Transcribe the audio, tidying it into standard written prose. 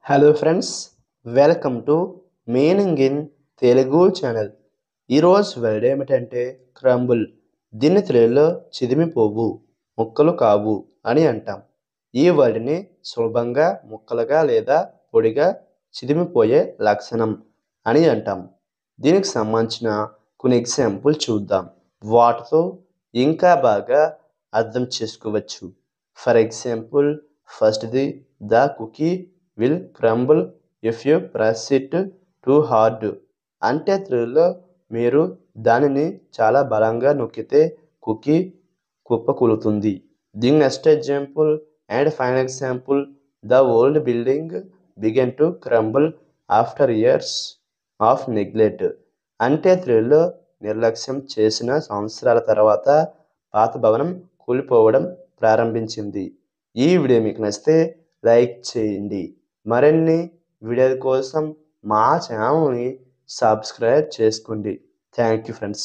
Hello friends, welcome to meaning in Telugu channel. ఈరోజు word ఏమిటంటే crumble. దీన్ని తెలుగులో చిదిమిపోవు, ముక్కలు కావు అని అంటాం. ఈ వర్డ్ని సులభంగా ముక్కలుగా లేదా పొడిగా చిదిమిపోయే లక్షణం అని అంటాం. దీనికి సంబంధించిన కొన్ని ఎగ్జాంపుల్ చూద్దాం. వాటితో ఇంకా బాగా అర్థం చేసుకోవచ్చు. ఫర్ ఎగ్జాంపుల్, ఫస్ట్ది, the cookie will crumble if you press it too hard. అంటే తెలుగులో మీరు దానిని చాలా బలంగా నొక్కితే కుకీ కుప్పకూలుతుంది. దీని next example and final example, the old building began to crumble after years of neglect. అంటే తెలుగులో నిర్లక్ష్యం చేసిన సంవత్సరాల తర్వాత పాత భవనం కూలిపోవడం ప్రారంభించింది. ఈ వీడియో మీకు నచ్చితే లైక్ చేయండి. మరిన్ని వీడియోల కోసం మా ఛానల్ని సబ్స్క్రైబ్ చేసుకోండి. Thank you friends.